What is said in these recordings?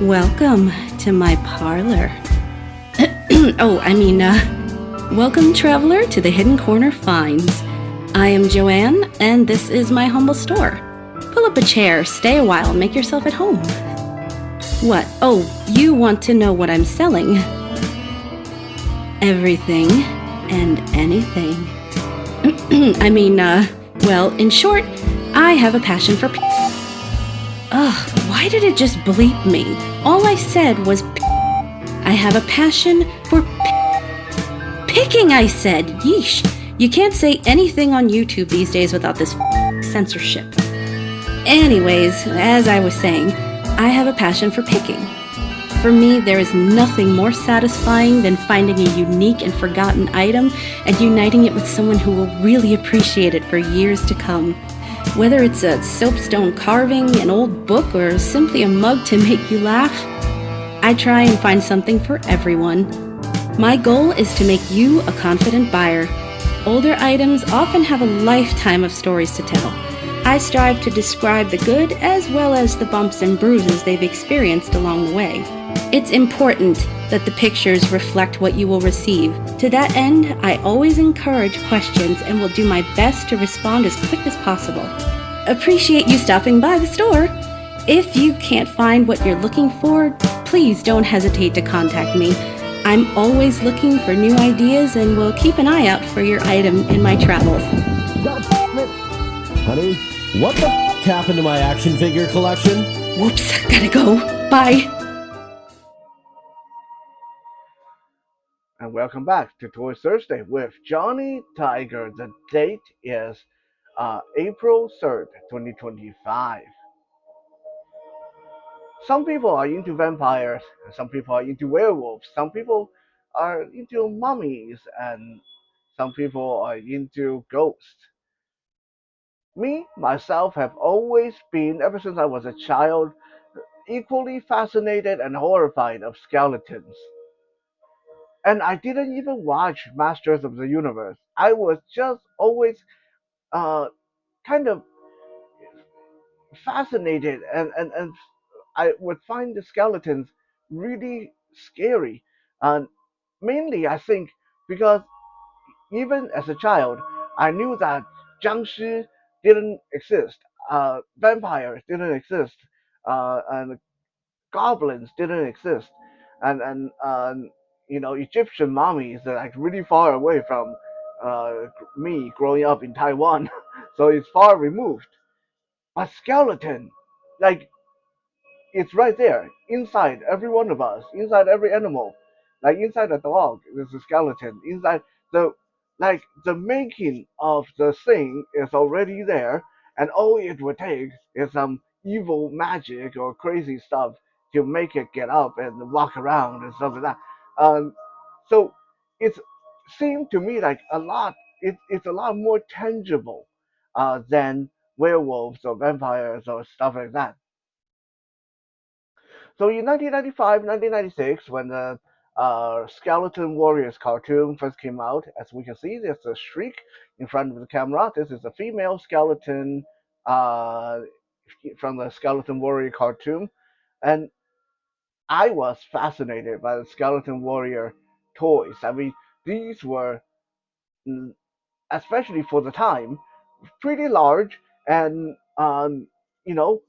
Welcome to my parlor. Welcome, traveler, to the Hidden Corner Finds. I am Joanne, and this is my humble store. Pull up a chair, stay a while, make yourself at home. What? Oh, you want to know what I'm selling? Everything and anything. In short, I have a passion for Ugh, why did it just bleep me? All I said was I have a passion for picking, I said. Yeesh. You can't say anything on YouTube these days without this censorship. Anyways, as I was saying, I have a passion for picking. For me, there is nothing more satisfying than finding a unique and forgotten item and uniting it with someone who will really appreciate it for years to come. Whether it's a soapstone carving, an old book, or simply a mug to make you laugh, I try and find something for everyone. My goal is to make you a confident buyer. Older items often have a lifetime of stories to tell. I strive to describe the good as well as the bumps and bruises they've experienced along the way. It's important that the pictures reflect what you will receive. To that end, I always encourage questions and will do my best to respond as quick as possible. Appreciate you stopping by the store. If you can't find what you're looking for, please don't hesitate to contact me. I'm always looking for new ideas and will keep an eye out for your item in my travels. God damn it! Honey, what the f*** happened to my action figure collection? Whoops, gotta go. Bye. And welcome back to Toy Thursday with Johnny Tiger. The date is April 3rd, 2025. Some people are into vampires, and some people are into werewolves, some people are into mummies, and some people are into ghosts. Me, myself, have always been, ever since I was a child, equally fascinated and horrified of skeletons. And I didn't even watch Masters of the Universe. I was just always uh, kind of fascinated, and I would find the skeletons really scary. And mainly, I think, because even as a child, I knew that Jiangshi didn't exist, vampires didn't exist, and goblins didn't exist, and Egyptian mummies are like really far away from me growing up in Taiwan, so it's far removed. But skeleton, like it's right there inside every one of us, inside every animal, like inside a dog there's a skeleton, inside the the making of the thing is already there, and all it would take is some evil magic or crazy stuff to make it get up and walk around and stuff like that. So it seemed to me like a lot. It's a lot more tangible than werewolves or vampires or stuff like that. So in 1995, 1996, when the Skeleton Warriors cartoon first came out, as we can see, there's a shriek in front of the camera. This is a female skeleton uh, from the Skeleton Warrior cartoon. And I was fascinated by the Skeleton Warrior toys. I mean, these were, mm, especially for the time, pretty large and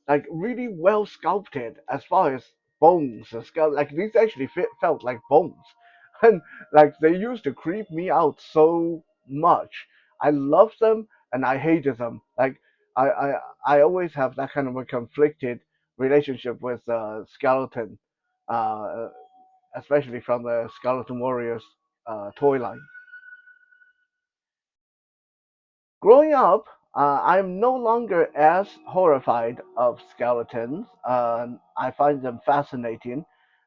like really well sculpted as far as bones and skull. Like these actually felt like bones, and like they used to creep me out so much. I loved them and I hated them. Like I I, I always have that kind of a conflicted relationship with skeleton, uh, especially from the Skeleton Warriors toy line. Growing up, I'm no longer as horrified of skeletons. I find them fascinating,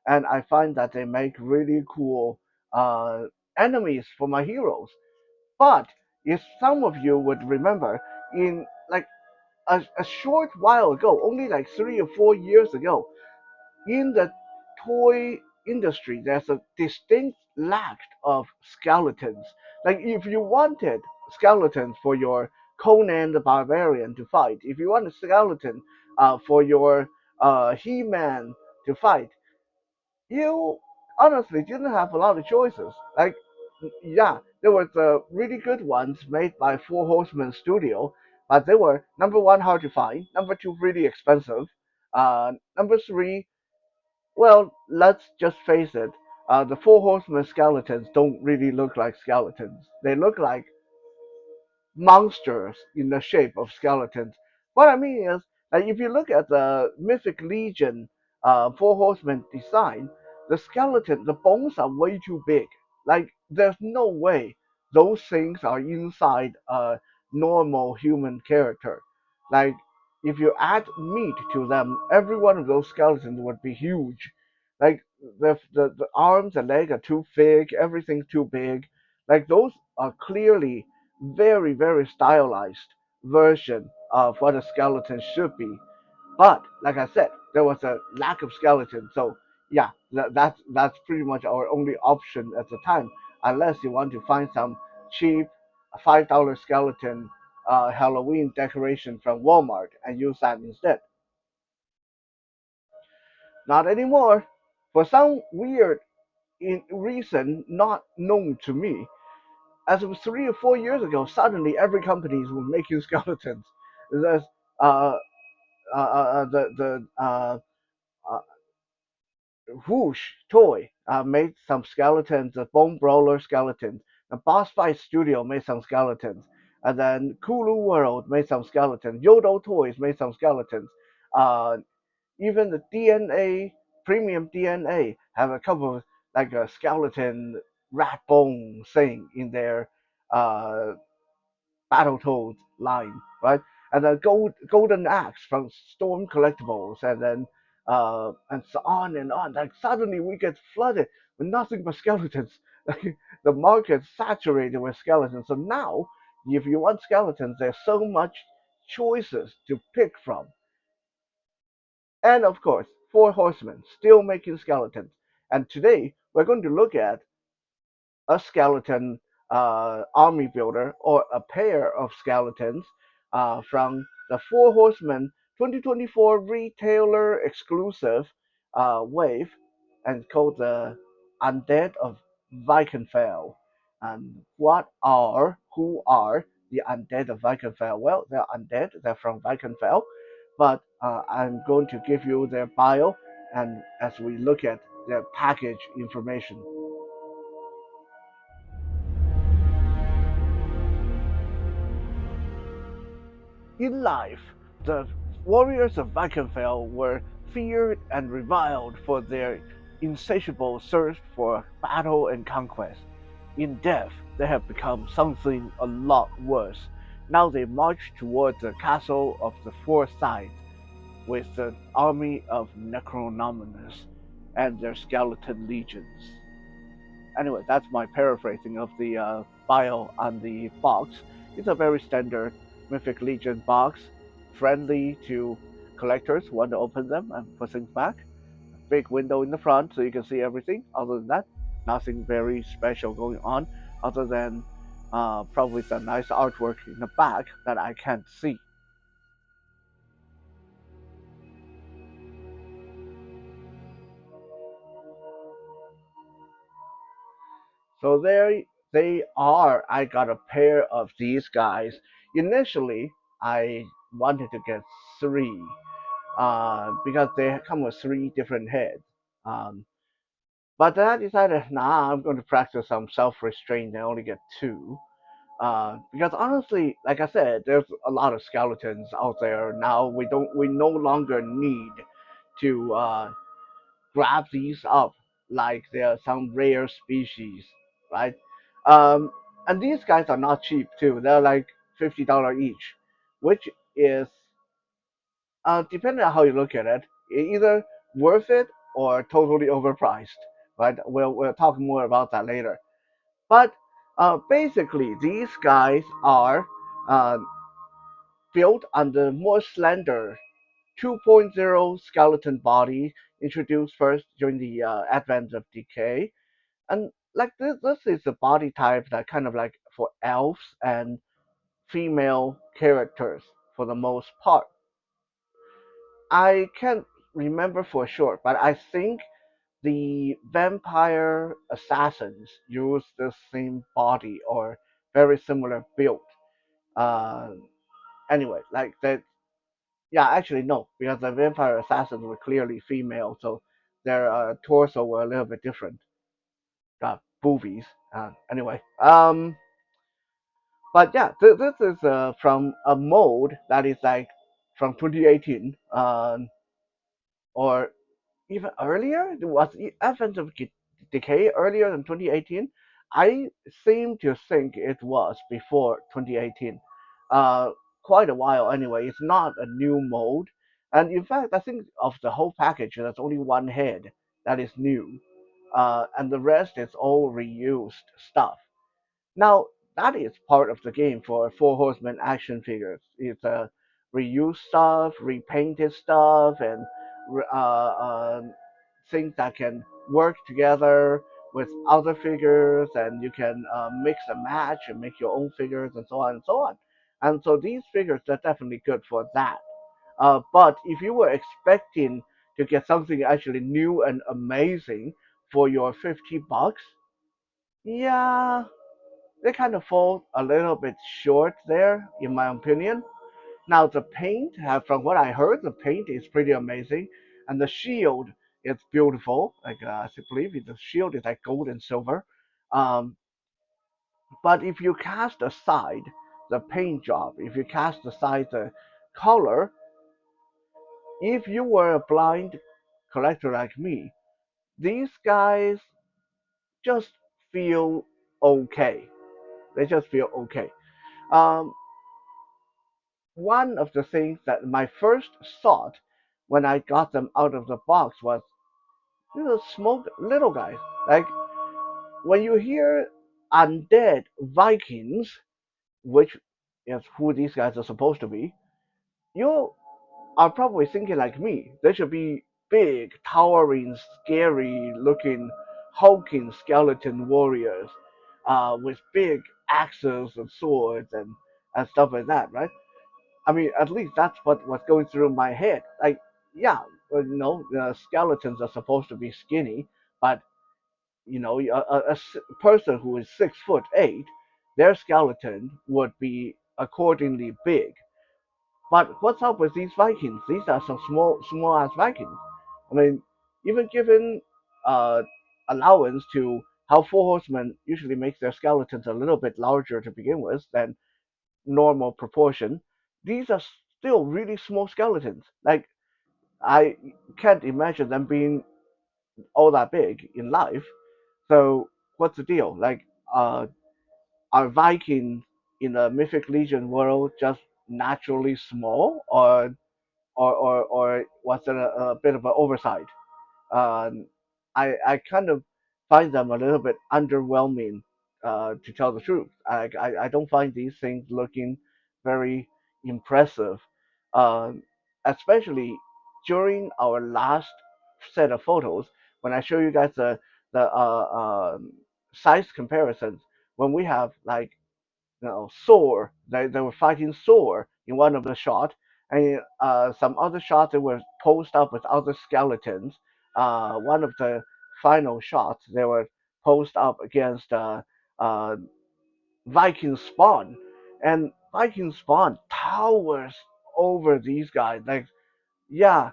and I find that they make really cool uh, enemies for my heroes. But if some of you would remember, in like a short while ago, only like 3 or 4 years ago, in the toy industry, there's a distinct lack of skeletons. Like if you wanted skeletons for your Conan the Barbarian to fight, if you want a skeleton for your He-Man to fight, you honestly didn't have a lot of choices. Like, yeah, there were the really good ones made by Four Horsemen Studio, but they were number one hard to find, number two really expensive, number three, well, let's just face it, the Four Horsemen skeletons don't really look like skeletons. They look like monsters in the shape of skeletons. What I mean is, like, if you look at the Mythic Legion Four Horsemen design, the skeleton, the bones are way too big. Like, there's no way those things are inside a normal human character. Like, if you add meat to them, every one of those skeletons would be huge. Like, the arms and leg are too thick, everything's too big. Like, those are clearly very, very stylized version of what a skeleton should be. But like I said, there was a lack of skeleton, so yeah, that's pretty much our only option at the time, unless you want to find some cheap $5 skeleton Halloween decoration from Walmart and use that instead. Not anymore. For some weird reason not known to me, as of 3 or 4 years ago, suddenly every company was making skeletons. There's uh, Whoosh toy made some skeletons. The Bone Brawler skeletons. The Boss Fight Studio made some skeletons. And then Kulu World made some skeletons. Yodo Toys made some skeletons. Uh, Even the DNA premium DNA have a couple of like a skeleton rat bone thing in their uh, Battletoads line, right? And then Golden Axe from Storm Collectibles, and then and so on and on. Like suddenly we get flooded with nothing but skeletons. Like the market's saturated with skeletons. So now, if you want skeletons, there's so much choices to pick from. And of course, Four Horsemen still making skeletons. And today we're going to look at a skeleton army builder or a pair of skeletons from the Four Horsemen 2024 retailer exclusive wave and called the Undead of Vikenfell. And who are the Undead of Vikenfell? Well, they're undead, they're from Vikenfell, but I'm going to give you their bio and as we look at their package information. In life, the warriors of Vikenfell were feared and reviled for their insatiable thirst for battle and conquest. In death, they have become something a lot worse. Now they march toward the castle of the Four Sides with the army of Necronominus and their skeleton legions. Anyway, that's my paraphrasing of the bio on the box. It's a very standard Mythic Legion box, friendly to collectors who want to open them and put things back. Big window in the front so you can see everything. Other than that, nothing very special going on, other than probably some nice artwork in the back that I can't see. So there they are. I got a pair of these guys. Initially, I wanted to get three because they come with three different heads. Um, but then I decided, nah, I'm going to practice some self-restraint and only get two. Because honestly, like I said, there's a lot of skeletons out there now. We no longer need to grab these up like they're some rare species, right? Um, and these guys are not cheap too. They're like $50 each, which is depending on how you look at it, either worth it or totally overpriced, right? We'll talk more about that later. But basically, these guys are uh, built on the more slender 2.0 skeleton body introduced first during the advent of decay. And like this is a body type that kind of like for elves and female characters for the most part. I can't remember for sure, but I think the vampire assassins use the same body or very similar build. Uh, anyway, like that. Yeah, actually no, because the vampire assassins were clearly female, so their torso were a little bit different. Boobies. Anyway, but yeah, this is from a mode that is like from 2018, or even earlier. Was Advent of Decay earlier than 2018? I seem to think it was before 2018. Uh, Quite a while anyway. It's not a new mode, and in fact, I think of the whole package, there's only one head that is new, and the rest is all reused stuff. Now, that is part of the game for Four Horsemen action figures. It's reused stuff, repainted stuff, and things that can work together with other figures, and you can mix and match and make your own figures, and so on and so on. And so these figures are definitely good for that. But if you were expecting to get something actually new and amazing for your $50, yeah, they kind of fall a little bit short there, in my opinion. Now the paint, from what I heard, the paint is pretty amazing, and the shield is beautiful. Like I believe the shield is like gold and silver. Um, but if you cast aside the paint job, if you cast aside the color, if you were a blind collector like me, these guys just feel okay. They just feel okay. Um, One of the things that my first thought when I got them out of the box was these are small little guys. Like when you hear Undead Vikings, which is who these guys are supposed to be, you are probably thinking like me. They should be big, towering, scary looking, hulking skeleton warriors with big axes and swords and stuff like that, right? I mean, at least that's what was going through my head. Like, yeah, the skeletons are supposed to be skinny, but a person who is 6'8", their skeleton would be accordingly big. But what's up with these Vikings? These are some small ass Vikings. I mean, even given uh, allowance to how Four Horsemen usually makes their skeletons a little bit larger to begin with than normal proportion, these are still really small skeletons. Like I can't imagine them being all that big in life. So what's the deal? Like, are Vikings in the Mythic Legion world just naturally small, or was it a bit of an oversight? Um, I kind of find them a little bit underwhelming, to tell the truth. I don't find these things looking very impressive, um, especially during our last set of photos when I show you guys the size comparisons. When we have like Thor. They were fighting Thor in one of the shots, and some other shots they were posed up with other skeletons. One of the final shots they were posed up against uh, Viking Spawn, and Viking Spawn towers over these guys. Like yeah,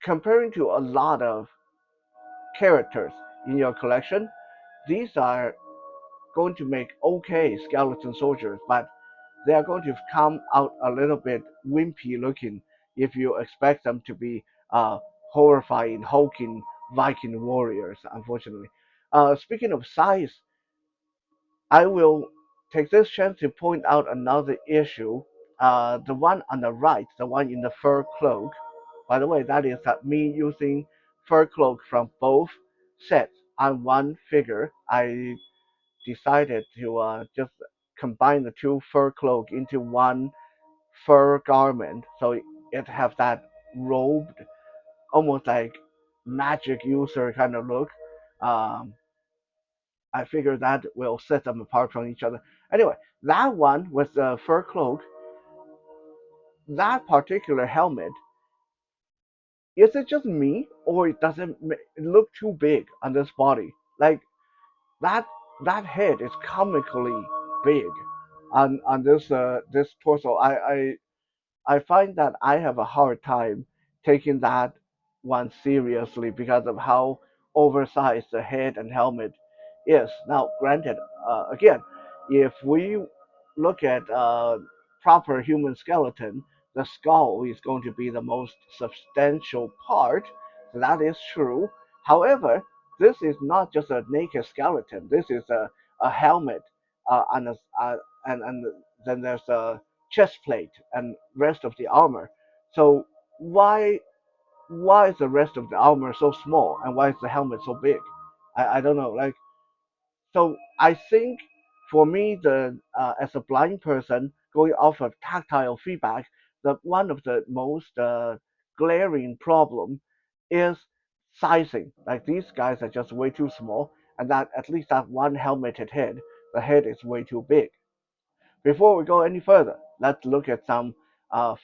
comparing to a lot of characters in your collection, these are going to make okay skeleton soldiers, but they are going to come out a little bit wimpy looking if you expect them to be horrifying, hulking Viking warriors, unfortunately. Speaking of size, I will take this chance to point out another issue. The one on the right, the one in the fur cloak. By the way, that is me using fur cloak from both sets on one figure. I decided to just combine the two fur cloak into one fur garment, so it have that robed, almost like magic user kind of look. Um, I figured that will set them apart from each other. Anyway, that one with the fur cloak, that particular helmet, is it just me, or it doesn't it look too big on this body? Like that that head is comically big on this torso. I find that I have a hard time taking that one seriously because of how oversized the head and helmet is. Now, granted, again, if we look at proper human skeleton, the skull is going to be the most substantial part. So that is true. However, this is not just a naked skeleton. This is a helmet and and then there's a chest plate and rest of the armor. So why is the rest of the armor so small and why is the helmet so big? I don't know. Like so, I think for me, the as a blind person going off of tactile feedback, the one of the most glaring problem is sizing. Like these guys are just way too small, and that at least that one helmeted head, the head is way too big. Before we go any further, let's look at some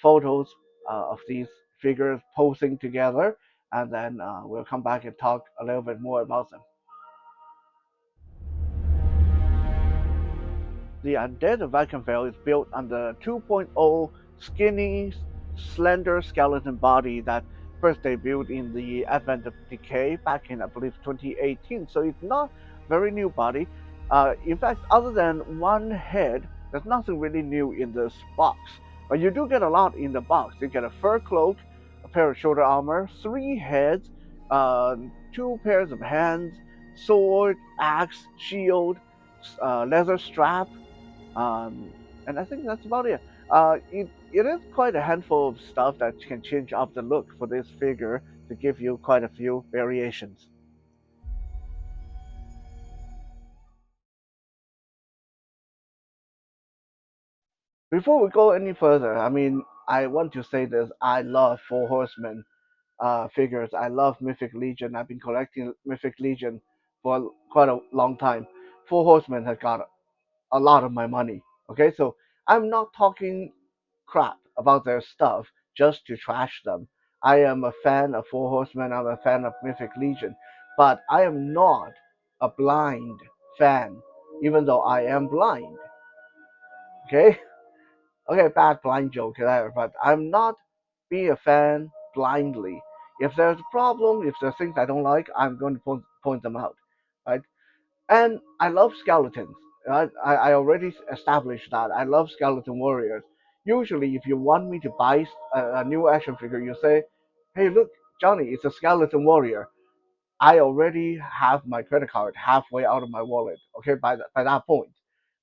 photos of these figures posing together, and then we'll come back and talk a little bit more about them. The Undead of Vikenfell is built on the 2.0 skinny, slender skeleton body that first debuted in the Advent of Decay back in, I believe, 2018. So it's not very new body. In fact, other than one head, there's nothing really new in this box. But you do get a lot in the box. You get a fur cloak, a pair of shoulder armor, three heads, uh, two pairs of hands, sword, axe, shield, leather strap, um, and I think that's about it. It is quite a handful of stuff that can change up the look for this figure to give you quite a few variations. Before we go any further, I mean, I want to say this: I love Four Horsemen figures. I love Mythic Legion. I've been collecting Mythic Legion for quite a long time. Four Horsemen has got a lot of my money. Okay, so I'm not talking crap about their stuff just to trash them. I am a fan of Four Horsemen, I'm a fan of Mythic Legion, but I am not a blind fan, even though I am blind. Okay? Okay, bad blind joke there, but I'm not being a fan blindly. If there's a problem, if there's things I don't like, I'm going to point them out. Right? And I love skeletons. Right? I already established that. I love skeleton warriors. Usually, if you want me to buy a new action figure, you say, hey, look, Johnny, it's a skeleton warrior. I already have my credit card halfway out of my wallet. Okay, by that point,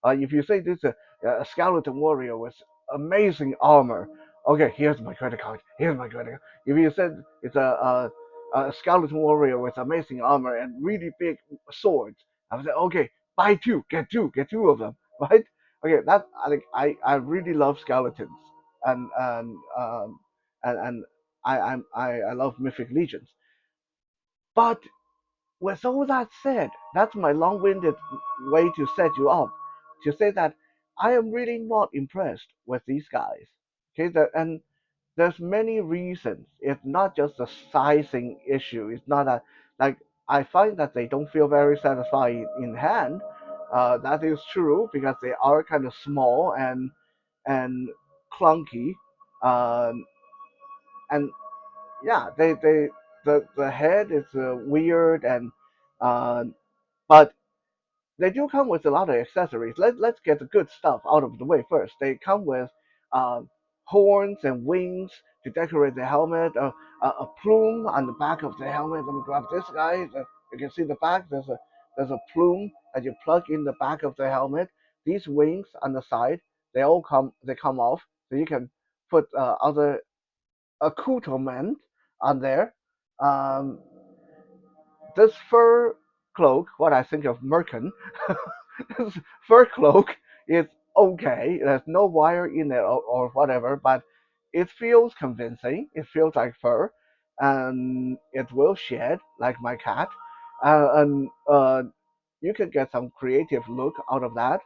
if you say this is a skeleton warrior with amazing armor, okay, here's my credit card. Here's my credit card. If you said it's a skeleton warrior with amazing armor and really big swords, I would say, okay, buy two, get two of them, right? Okay, that I think I really love skeletons and I love mythic legions, but with all that said, that's my long-winded way to set you up to say that I am really not impressed with these guys. Okay, and there's many reasons. It's not just a sizing issue. It's not a like I find that they don't feel very satisfying in hand. That is true because they are kind of small and clunky. Um, and yeah, the head is weird and uh, but they do come with a lot of accessories. Let's get the good stuff out of the way first. They come with uh, horns and wings to decorate the helmet, a plume on the back of the helmet. Let me grab this guy. You can see the back. There's a plume that you plug in the back of the helmet. These wings on the side, they come off, so you can put other accoutrement on there. Um, this fur cloak, what I think of Merkin, this fur cloak is okay. There's no wire in it or whatever, but it feels convincing. It feels like fur, and it will shed like my cat. And you can get some creative look out of that.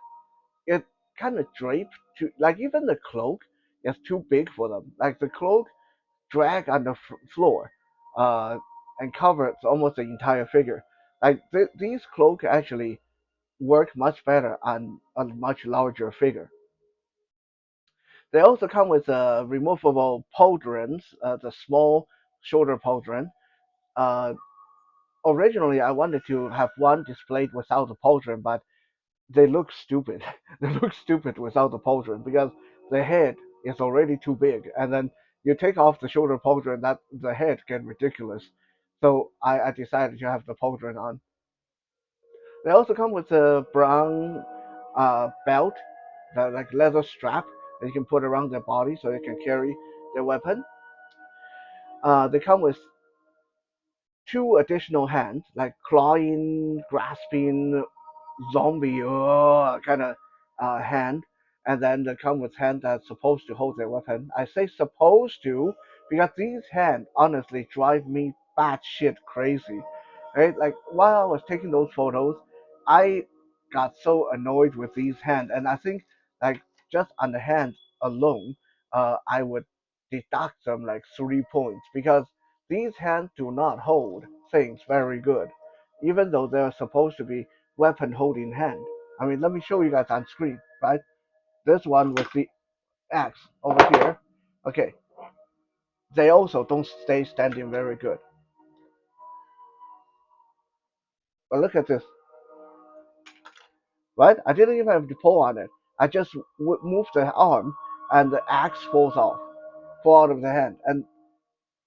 It kind of draped to like even the cloak is too big for them. Like the cloak drag on the floor, uh, and covers almost the entire figure. Like these cloaks actually work much better on a much larger figure. They also come with removable pauldrons, the small shoulder pauldron. Uh, Originally, I wanted to have one displayed without the pauldron, but they look stupid. They look stupid without the pauldron because the head is already too big, and then you take off the shoulder pauldron, that the head get ridiculous. So I decided to have the pauldron on. They also come with a brown belt, like leather strap that you can put around their body so they can carry their weapon. They come with two additional hands, like clawing, grasping, zombie kind of hand, and then they come with hand that's supposed to hold their weapon. I say supposed to because these hands honestly drive me batshit crazy. Right? Like while I was taking those photos, I got so annoyed with these hands, and I think like just on the hand alone, I would deduct them like 3 points because these hands do not hold things very good, even though they're supposed to be weapon holding hand. I mean, let me show you guys on screen, right? This one with the axe over here. Okay, they also don't stay standing very good. But look at this, right? I didn't even have to pull on it. I just move the arm, and the axe fall out of the hand. And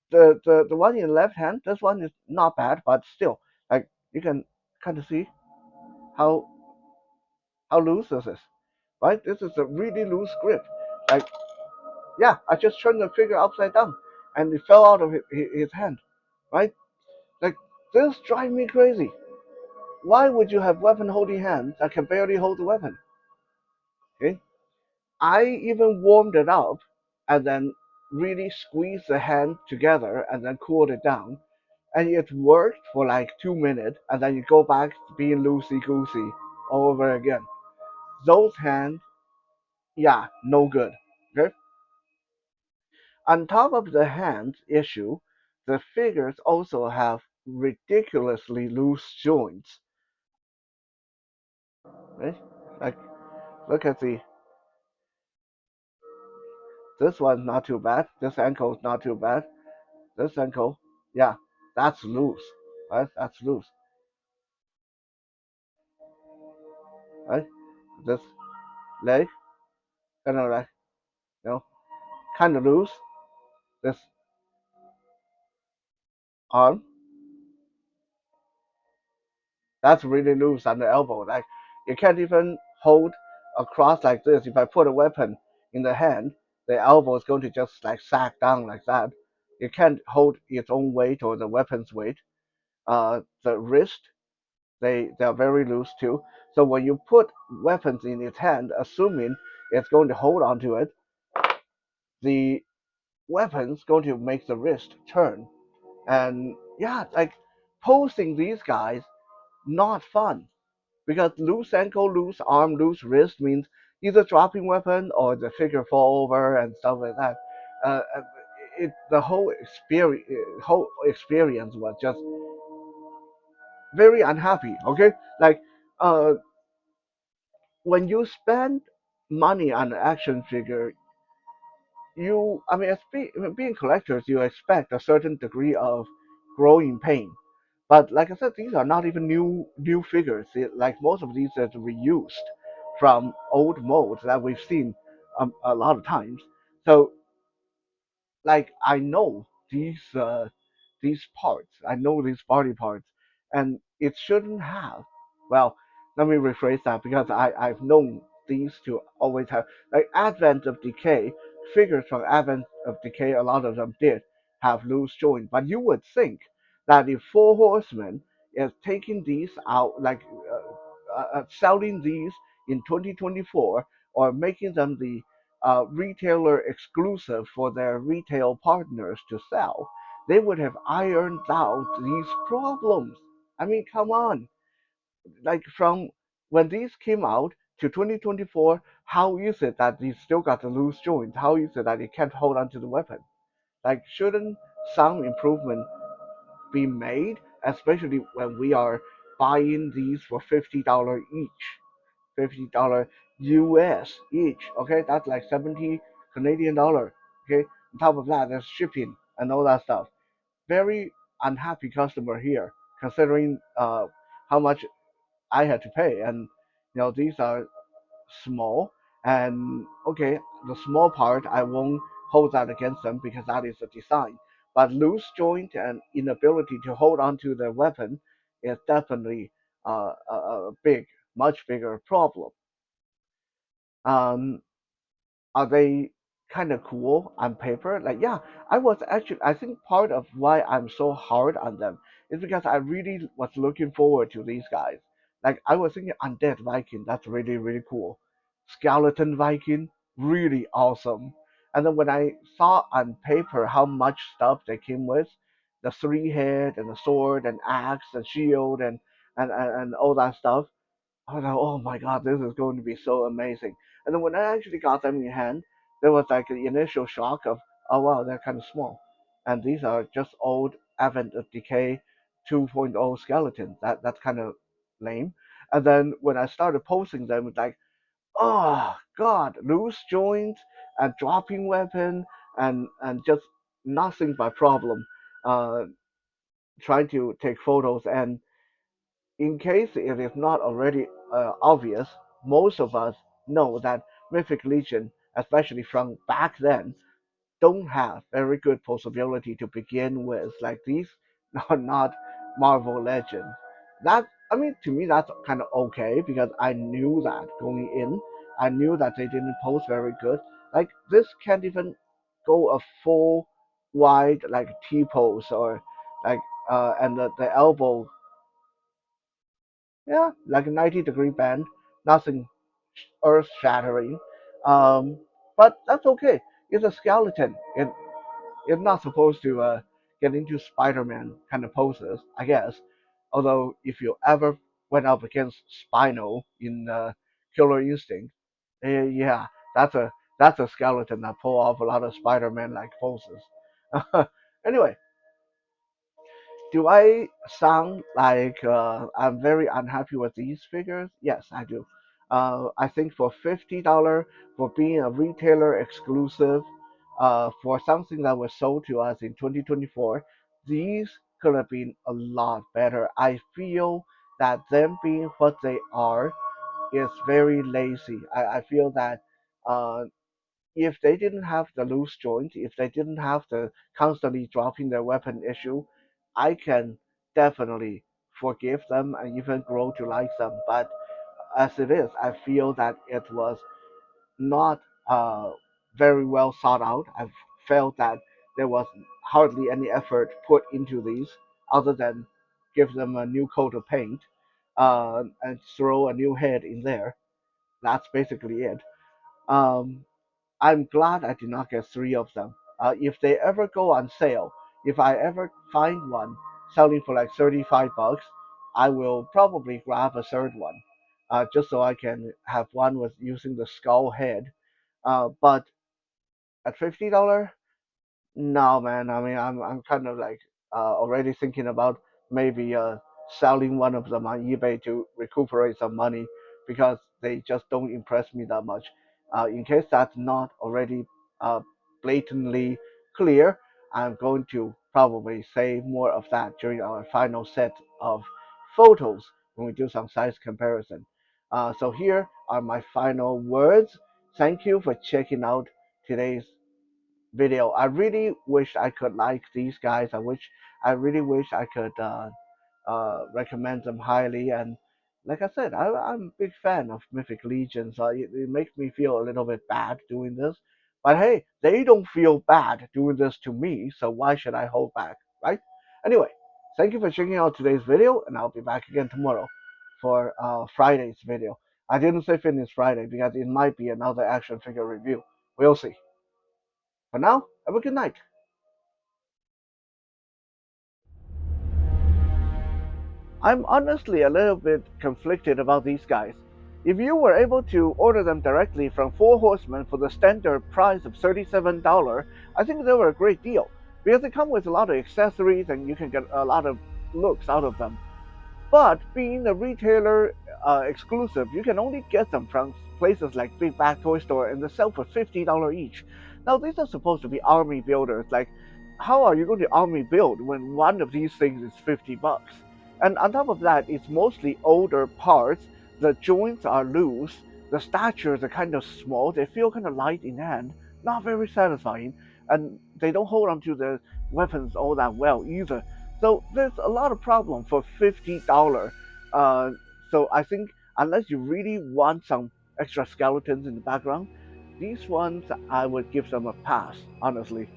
the one in the left hand, this one is not bad, but still, like you can kind of see how loose this is, right? This is a really loose grip. Like, yeah, I just turned the figure upside down, and it fell out of his hand, right? Like, this drives me crazy. Why would you have weapon holding hands that can barely hold the weapon? Okay, I even warmed it up, and then really squeezed the hand together, and then cooled it down, and it worked for like 2 minutes, and then you go back to being loosey goosey all over again. Those hands, yeah, no good. Okay. On top of the hand issue, the figures also have ridiculously loose joints. Right? Like, look at this one's not too bad. This ankle's not too bad. This ankle, yeah, that's loose. Right? That's loose. Right? This leg, kind of like, you know, kind of loose. This arm, that's really loose on the elbow. Like, you can't even hold across like this. If I put a weapon in the hand, the elbow is going to just like sag down like that. It can't hold its own weight or the weapon's weight. The wrist, they are very loose too. So when you put weapons in its hand, assuming it's going to hold onto it, the weapon's going to make the wrist turn. And yeah, like posing these guys, not fun. Because loose ankle, loose arm, loose wrist means either dropping weapon or the figure fall over and stuff like that. Uh, the whole experience was just very unhappy. Okay, like uh, when you spend money on an action figure, I mean, being collectors, you expect a certain degree of growing pain. But like I said, these are not even new figures. Like most of these are reused from old molds that we've seen a lot of times. So like I know these parts. I know these body parts, and it shouldn't have. Well, let me rephrase that because I've known these to always have like Advent of Decay figures from Advent of Decay. A lot of them did have loose joints, but you would think that if Four Horsemen is taking these out, like selling these in 2024 or making them the retailer exclusive for their retail partners to sell, they would have ironed out these problems. I mean, come on. Like from when these came out, to 2024, how is it that you still got the loose joint? How is it that you can't hold onto the weapon? Like, shouldn't some improvement be made, especially when we are buying these for $50 each, $50 US each? Okay, that's like 70 Canadian dollar. Okay, on top of that, there's shipping and all that stuff. Very unhappy customer here, considering how much I had to pay, and these are small. And okay, the small part I won't hold that against them because that is the design. But loose joint and inability to hold onto the weapon is definitely a big, much bigger problem. Um, are they kind of cool on paper? Like, yeah, I think part of why I'm so hard on them is because I really was looking forward to these guys. Like, I was thinking Undead Viking, that's really, really cool. Skeleton Viking, really awesome. And then when I saw on paper how much stuff they came with, the three head and the sword and axe and shield and all that stuff, I was like, oh my god, this is going to be so amazing. And then when I actually got them in hand, there was like an initial shock of, oh wow, they're kind of small. And these are just old Advent of Decay 2.0 skeletons. That's kind of lame. And then when I started posting them, it's like, oh god, loose joints and dropping weapon and just nothing but problem. Uh, Trying to take photos, and in case it is not already obvious, most of us know that Mythic Legion, especially from back then, don't have very good possibility to begin with. Like, these are not Marvel Legends. That, I mean, to me that's kind of okay because I knew that going in. I knew that they didn't pose very good. Like, this can't even go a full wide like T pose, or like and the elbow, yeah, like a 90-degree bend, nothing earth shattering. Um, but that's okay. It's a skeleton. It's not supposed to get into Spider-Man kind of poses, I guess. Although if you ever went up against Spino in Killer Instinct, yeah, that's a skeleton that pull off a lot of Spider-Man like poses. Anyway, do I sound like I'm very unhappy with these figures? Yes, I do. I think for $50 for being a retailer exclusive, for something that was sold to us in 2024, these could have been a lot better. I feel that them being what they are is very lazy. I feel that uh, if they didn't have the loose joint, if they didn't have the constantly dropping their weapon issue, I can definitely forgive them and even grow to like them. But as it is, I feel that it was not very well thought out. I felt that there was hardly any effort put into these other than give them a new coat of paint and throw a new head in there. That's basically it. Um, I'm glad I did not get three of them. If they ever go on sale, if I ever find one selling for like $35, I will probably grab a third one, just so I can have one with using the skull head. But at $50, no, man. I mean, I'm kind of like already thinking about maybe selling one of them on eBay to recuperate some money because they just don't impress me that much. In case that's not already uh, blatantly clear, I'm going to probably say more of that during our final set of photos when we do some size comparison. So here are my final words. Thank you for checking out today's video. I really wish I could like these guys. I really wish I could recommend them highly. And like I said, I'm a big fan of Mythic Legions. It makes me feel a little bit bad doing this. But hey, they don't feel bad doing this to me, so why should I hold back, right? Anyway, thank you for checking out today's video, and I'll be back again tomorrow for Friday's video. I didn't say Fitness Friday because it might be another action figure review. We'll see. For now, have a good night. I'm honestly a little bit conflicted about these guys. If you were able to order them directly from Four Horsemen for the standard price of $37, I think they were a great deal because they come with a lot of accessories and you can get a lot of looks out of them. But being a retailer exclusive, you can only get them from places like Big Bad Toy Store and they sell for $50 each. Now, these are supposed to be army builders. Like, how are you going to army build when one of these things is 50 bucks? And on top of that, it's mostly older parts. The joints are loose. The statures are kind of small. They feel kind of light in hand. Not very satisfying. And they don't hold onto the weapons all that well either. So there's a lot of problem for $50. Uh, so I think unless you really want some extra skeletons in the background, these ones I would give them a pass, honestly.